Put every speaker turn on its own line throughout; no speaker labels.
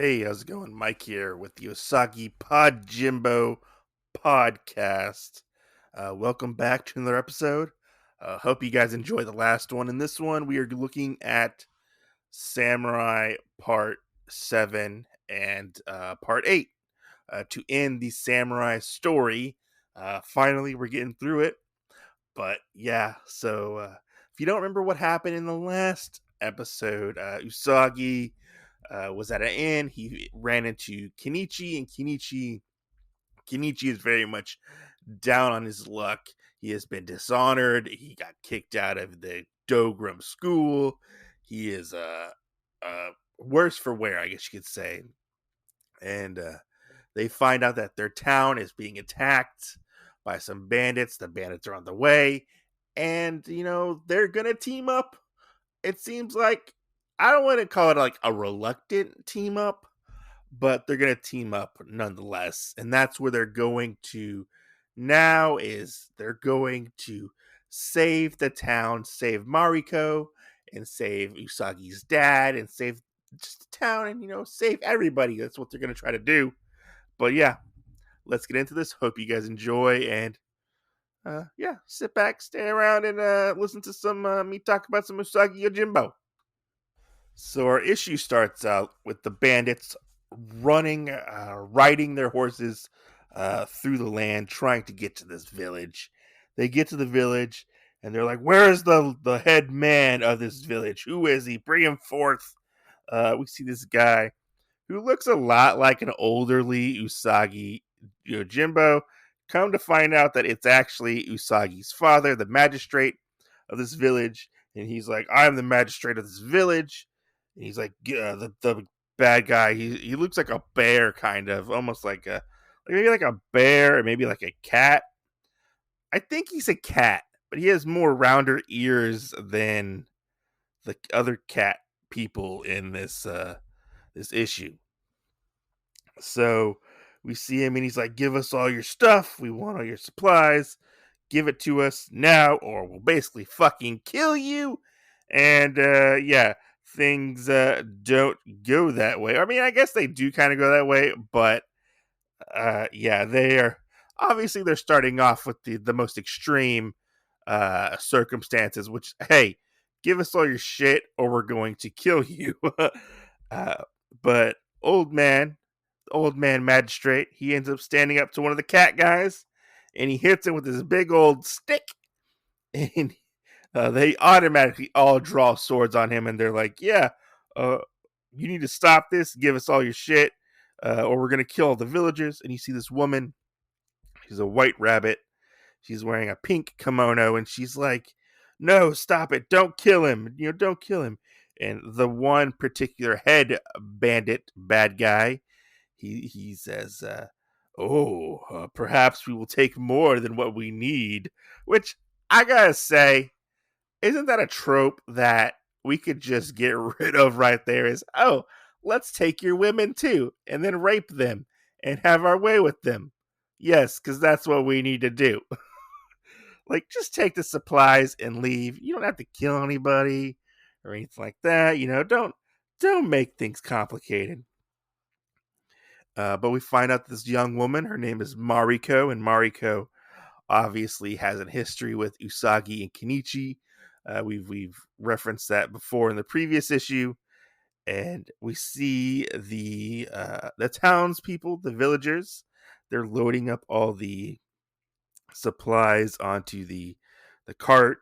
Hey, how's it going? Mike here with the Usagi Podjimbo podcast. Welcome back to another episode. Hope you guys enjoyed the last one. In this one, we are looking at Samurai Part 7 and Part 8 to end the Samurai story. Finally, we're getting through it. But yeah, so if you don't remember what happened in the last episode, Usagi was at an inn. He ran into Kenichi, and Kenichi is very much down on his luck. He has been dishonored. He got kicked out of the Dogram school. He is worse for wear, I guess you could say. And they find out that their town is being attacked by some bandits. The bandits are on the way, and they're gonna team up. It seems like, I don't want to call it like a reluctant team up, but they're going to team up nonetheless. And that's where they're going to now is they're going to save the town, save Mariko, and save Usagi's dad, and save just the town, and save everybody. That's what they're going to try to do. But yeah, let's get into this. Hope you guys enjoy, and sit back, stay around, and listen to some me talk about some Usagi Yojimbo. So our issue starts out with the bandits running, riding their horses through the land, trying to get to this village. They get to the village, and they're like, "Where is the head man of this village? Who is he? Bring him forth." We see this guy who looks a lot like an elderly Usagi Yojimbo. Come to find out that it's actually Usagi's father, the magistrate of this village. And he's like, "I'm the magistrate of this village." And he's like, the bad guy. He looks like a bear, kind of, almost like maybe like a bear, or maybe like a cat. I think he's a cat, but he has more rounder ears than the other cat people in this issue. So we see him, and he's like, "Give us all your stuff. We want all your supplies. Give it to us now, or we'll basically fucking kill you." And things don't go that way. I mean, I guess they do kind of go that way, but they are obviously, they're starting off with the most extreme circumstances. Which, hey, give us all your shit, or we're going to kill you. But old man magistrate, he ends up standing up to one of the cat guys, and he hits him with his big old stick, and they automatically all draw swords on him, and they're like, "Yeah, you need to stop this. Give us all your shit, or we're gonna kill all the villagers." And you see this woman. She's a white rabbit. She's wearing a pink kimono, and she's like, "No, stop it! Don't kill him! Don't kill him!" And the one particular head bandit, bad guy, he says, perhaps we will take more than what we need." Which, I gotta say, isn't that a trope that we could just get rid of right there? Is, "Oh, let's take your women too, and then rape them, and have our way with them." Yes, because that's what we need to do. Like, just take the supplies and leave. You don't have to kill anybody or anything like that. Don't make things complicated. But we find out this young woman, her name is Mariko, and Mariko obviously has a history with Usagi and Kenichi. We've referenced that before in the previous issue, and we see the townspeople, the villagers. They're loading up all the supplies onto the cart,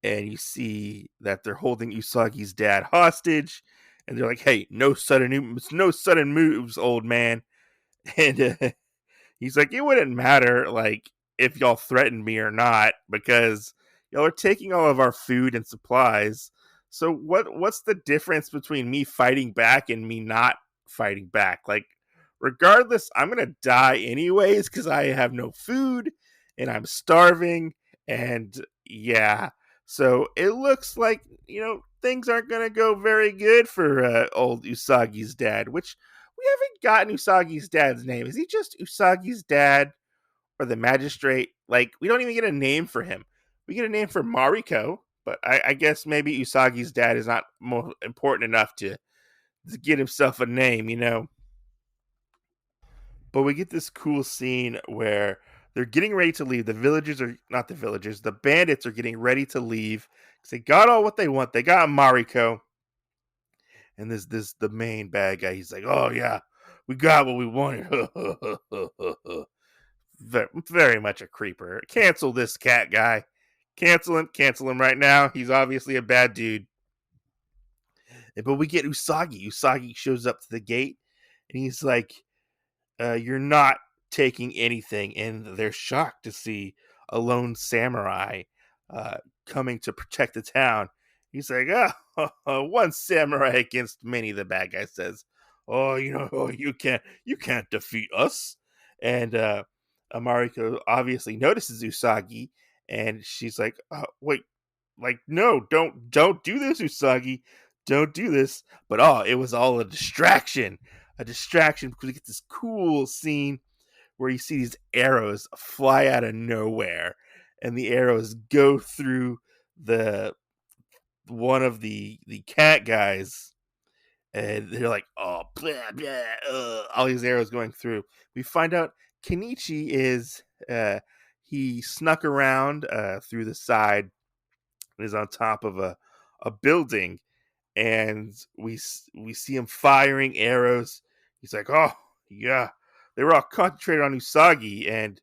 and you see that they're holding Usagi's dad hostage, and they're like, "Hey, no sudden moves, old man." And he's like, "It wouldn't matter, like, if y'all threatened me or not, because y'all are taking all of our food and supplies. So what's the difference between me fighting back and me not fighting back? Like, regardless, I'm gonna die anyways because I have no food and I'm starving." And yeah, so it looks like things aren't gonna go very good for old Usagi's dad. Which, we haven't gotten Usagi's dad's name. Is he just Usagi's dad, or the magistrate? Like, we don't even get a name for him. We get a name for Mariko, but I guess maybe Usagi's dad is not more important enough to get himself a name. But we get this cool scene where they're getting ready to leave. The villagers are not the villagers, the bandits are getting ready to leave because they got all what they want. They got Mariko, and this the main bad guy. He's like, "Oh yeah, we got what we wanted." Very much a creeper. Cancel this cat guy. Cancel him right now. He's obviously a bad dude. But we get Usagi. Usagi shows up to the gate, and he's like, "You're not taking anything." And they're shocked to see a lone samurai uh, coming to protect the town. He's like, one samurai against many." The bad guy says, "Oh, you can't defeat us." And Mariko obviously notices Usagi, and she's like, "Wait, like, no, don't do this, Usagi. Don't do this." But it was all a distraction. A distraction because we get this cool scene where you see these arrows fly out of nowhere, and the arrows go through the one of the cat guys, and they're like, "Oh, blah, blah, all these arrows going through." We find out Kenichi is he snuck around through the side, is on top of a building, and we see him firing arrows. He's like, "Oh yeah," they were all concentrated on Usagi, and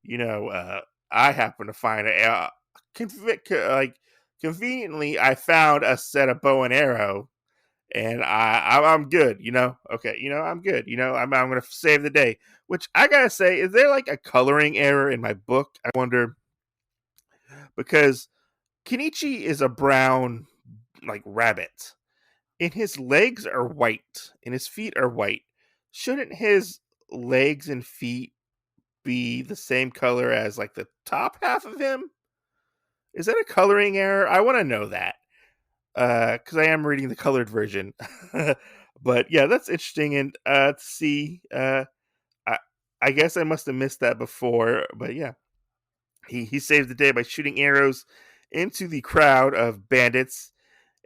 you know, I happen to find like conveniently, I found a set of bow and arrow, and I'm good. Okay, I'm good. I'm gonna save the day. Which I gotta say, is there like a coloring error in my book? I wonder, because Kenichi is a brown like rabbit, and his legs are white, and his feet are white. Shouldn't his legs and feet be the same color as like the top half of him? Is that a coloring error? I want to know that because I am reading the colored version. But yeah, that's interesting, and to see. I, I guess I must have missed that before, but yeah, he saved the day by shooting arrows into the crowd of bandits.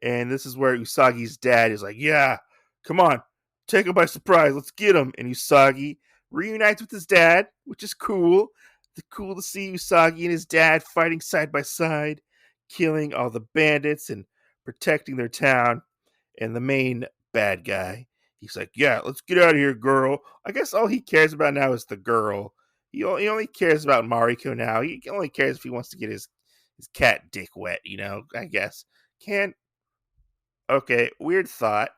And this is where Usagi's dad is like, "Yeah, come on, take him by surprise. Let's get him." And Usagi reunites with his dad, which is cool. It's cool to see Usagi and his dad fighting side by side, killing all the bandits and protecting their town. And the main bad guy, he's like, "Yeah, let's get out of here, girl." I guess all he cares about now is the girl. He only cares about Mariko now. He only cares if he wants to get his cat dick wet, I guess. Can Okay, weird thought.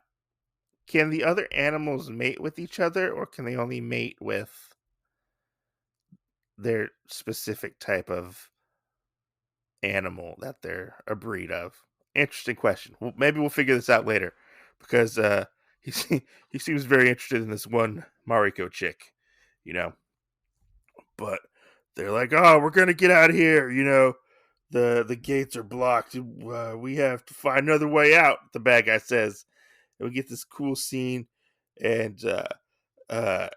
Can the other animals mate with each other, or can they only mate with their specific type of animal that they're a breed of? Interesting question. Well, maybe we'll figure this out later, because he seems very interested in this one Mariko chick, you know. But they're like, "Oh, we're gonna get out of here," The gates are blocked. We have to find another way out. The bad guy says, and we get this cool scene, and uh,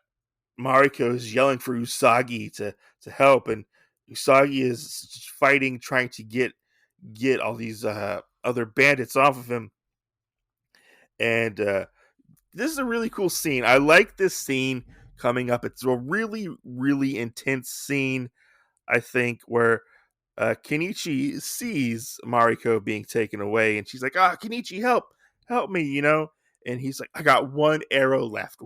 Mariko is yelling for Usagi to help, and Usagi is fighting, trying to get all these other bandits off of him. And this is a really cool scene. I like this scene coming up. It's a really, really intense scene, I think, where Kenichi sees Mariko being taken away, and she's like, Kenichi, help me, And he's like, "I got one arrow left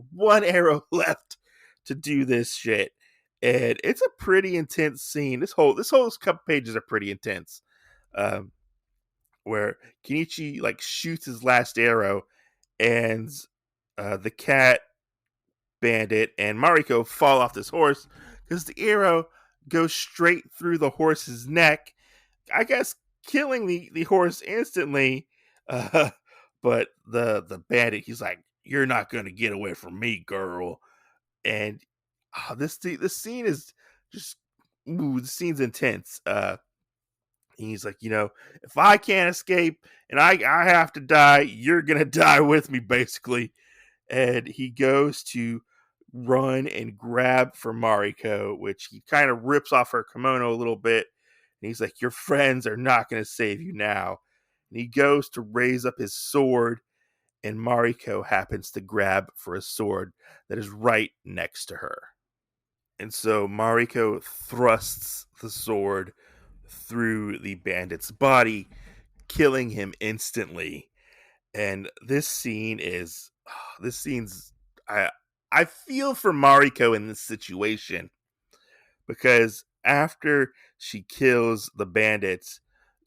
to do this shit." And it's a pretty intense scene. This whole couple pages are pretty intense. Um, where Kenichi like shoots his last arrow, and the cat bandit and Mariko fall off this horse because the arrow goes straight through the horse's neck, I guess, killing the horse instantly. Uh, but the bandit, he's like, "You're not gonna get away from me, girl." And this scene is just, the scene's intense. He's like, "If I can't escape and I have to die, you're gonna die with me," basically. And he goes to run and grab for Mariko, which he kind of rips off her kimono a little bit. And he's like, "Your friends are not going to save you now." And he goes to raise up his sword, and Mariko happens to grab for a sword that is right next to her. And so Mariko thrusts the sword through the bandit's body, killing him instantly. And this scene is this scene's I feel for Mariko in this situation because after she kills the bandits,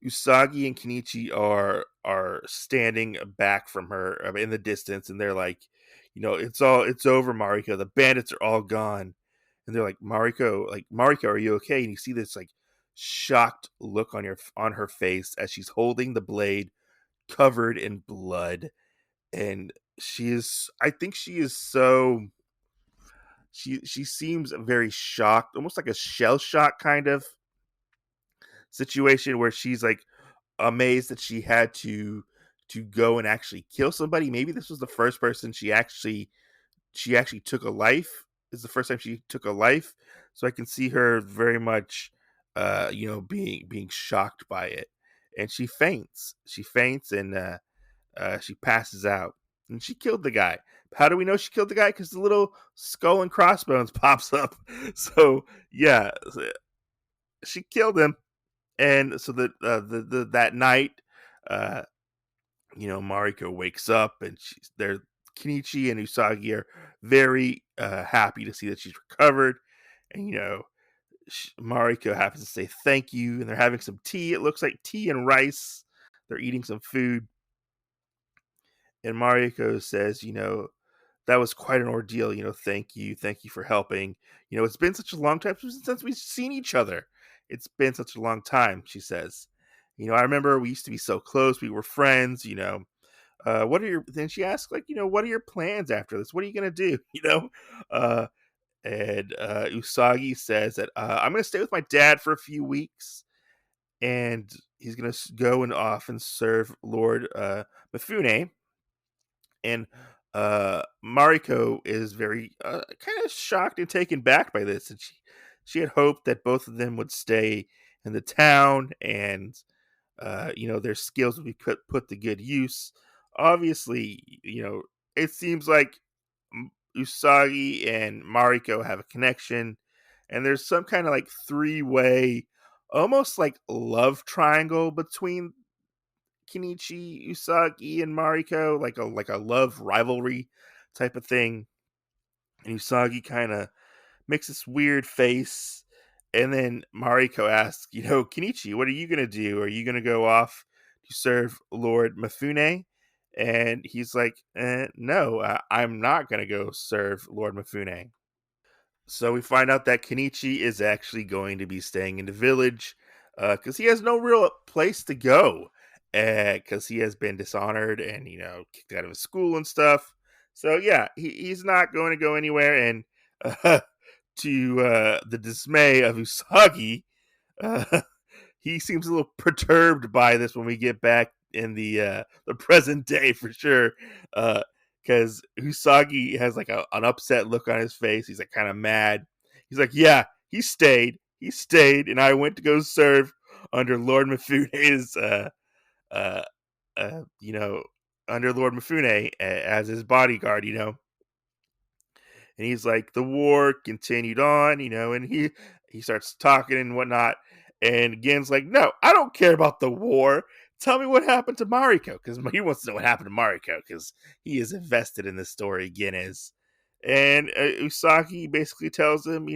Usagi and Kenichi are standing back from her in the distance, and they're like, it's over, Mariko. The bandits are all gone, and they're like, Mariko, are you okay? And you see this like shocked look on her face as she's holding the blade covered in blood, and I think she is so she seems very shocked, almost like a shell shock kind of situation where she's like amazed that she had to go and actually kill somebody. Maybe this was the first person she actually took a life. This is the first time she took a life. So I can see her very much being shocked by it. And she faints. She faints and she passes out. And she killed the guy. How do we know she killed the guy? Because the little skull and crossbones pops up. So yeah, she killed him. And so that night, uh, Mariko wakes up and she's there. Kenichi and Usagi are very happy to see that she's recovered, and Mariko happens to say thank you, and they're having some tea. It looks like tea and rice. They're eating some food, and Mariko says, that was quite an ordeal. Thank you for helping. It's been such a long time since we've seen each other. It's been such a long time, she says. I remember we used to be so close. We were friends. What are your? Then she asks, like, what are your plans after this? What are you gonna do? Uh, and Usagi says that I'm gonna stay with my dad for a few weeks, and he's gonna go and off and serve Lord Mifune. And Mariko is very kind of shocked and taken back by this, and she had hoped that both of them would stay in the town, and their skills would be put to good use. Obviously, it seems like Usagi and Mariko have a connection, and there's some kind of like three-way, almost like love triangle between Kenichi, Usagi, and Mariko, like a love rivalry type of thing. And Usagi kind of makes this weird face, and then Mariko asks, Kenichi, what are you gonna do? Are you gonna go off to serve Lord Mifune? And he's like, no, I'm not gonna go serve Lord Mifune. So we find out that Kenichi is actually going to be staying in the village because he has no real place to go because he has been dishonored and kicked out of his school and stuff. So yeah, he's not going to go anywhere. And uh, to the dismay of Usagi, uh, he seems a little perturbed by this when we get back in the present day for sure. Because Usagi has like an upset look on his face. He's like kind of mad. He's like, "Yeah, he stayed, and I went to go serve under Lord Mifune's, uh, you know, under Lord Mifune as his bodyguard, And he's like, the war continued on, and he starts talking and whatnot. And Gen's like, no, I don't care about the war. Tell me what happened to Mariko, because he wants to know what happened to Mariko, because he is invested in this story. Gen is, and Usagi basically tells him,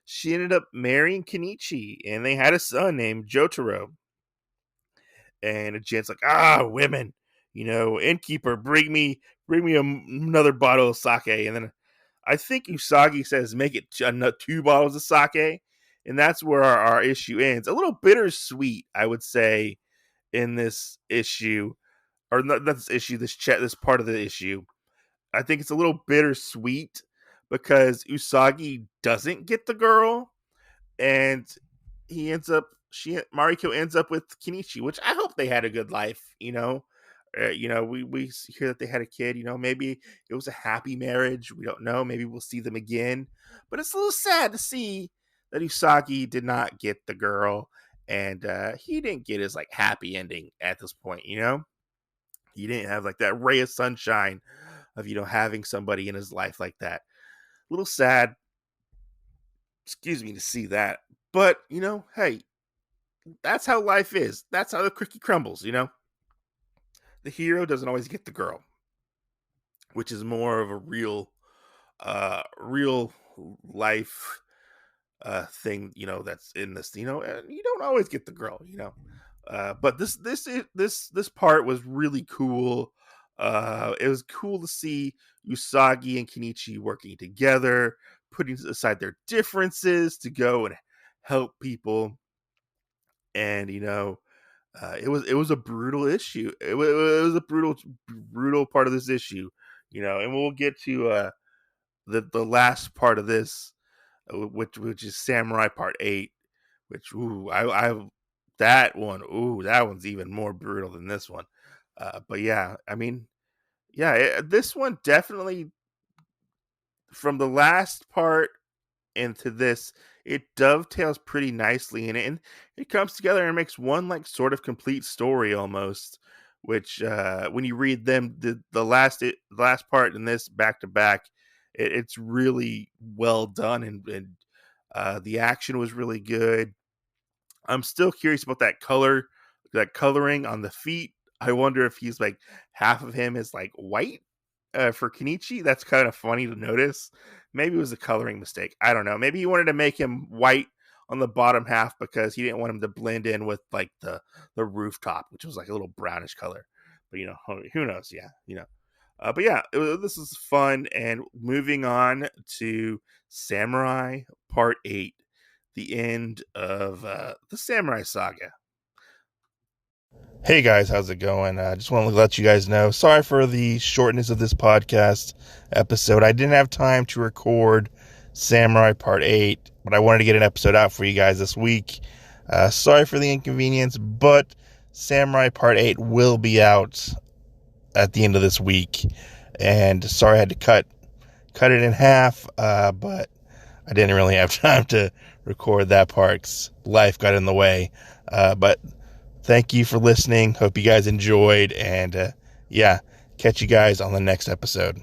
she ended up marrying Kenichi, and they had a son named Jotaro. And Gen's like, women, innkeeper, bring me another bottle of sake, and then I think Usagi says make it 2 bottles of sake, and that's where our issue ends. A little bittersweet, I would say, in this issue, or not this issue, this part of the issue. I think it's a little bittersweet because Usagi doesn't get the girl, and Mariko ends up with Kenichi, which I hope they had a good life. We hear that they had a kid. Maybe it was a happy marriage. We don't know. Maybe we'll see them again. But it's a little sad to see that Usagi did not get the girl, and he didn't get his like happy ending at this point. He didn't have like that ray of sunshine of having somebody in his life like that. A little sad. excuse me, to see that. But, hey, that's how life is. That's how the cookie crumbles, The hero doesn't always get the girl, which is more of a real life thing, that's in this, and you don't always get the girl, but this part was really cool. It was cool to see Usagi and Kenichi working together, putting aside their differences to go and help people. And it was a brutal issue. It was a brutal part of this issue, and we'll get to the last part of this, which is Samurai Part 8, which I that one's even more brutal than this one. But yeah, I mean, yeah, this one definitely, from the last part into this, it dovetails pretty nicely, and it comes together and makes one like sort of complete story almost. Which when you read them, the last part in this back to back, it's really well done, and the action was really good. I'm still curious about that coloring on the feet. I wonder if he's like half of him is like white for Kenichi. That's kind of funny to notice. Maybe it was a coloring mistake. I don't know. Maybe he wanted to make him white on the bottom half because he didn't want him to blend in with like the rooftop, which was like a little brownish color. But who knows? Yeah, but yeah, this is fun. And moving on to Samurai Part 8, the end of the Samurai Saga. Hey guys, how's it going? I just want to let you guys know, sorry for the shortness of this podcast episode. I didn't have time to record Samurai Part 8, but I wanted to get an episode out for you guys this week. Sorry for the inconvenience, but Samurai Part 8 will be out at the end of this week. And sorry I had to cut it in half, but I didn't really have time to record that part 'cause life got in the way. But thank you for listening. Hope you guys enjoyed. And yeah, catch you guys on the next episode.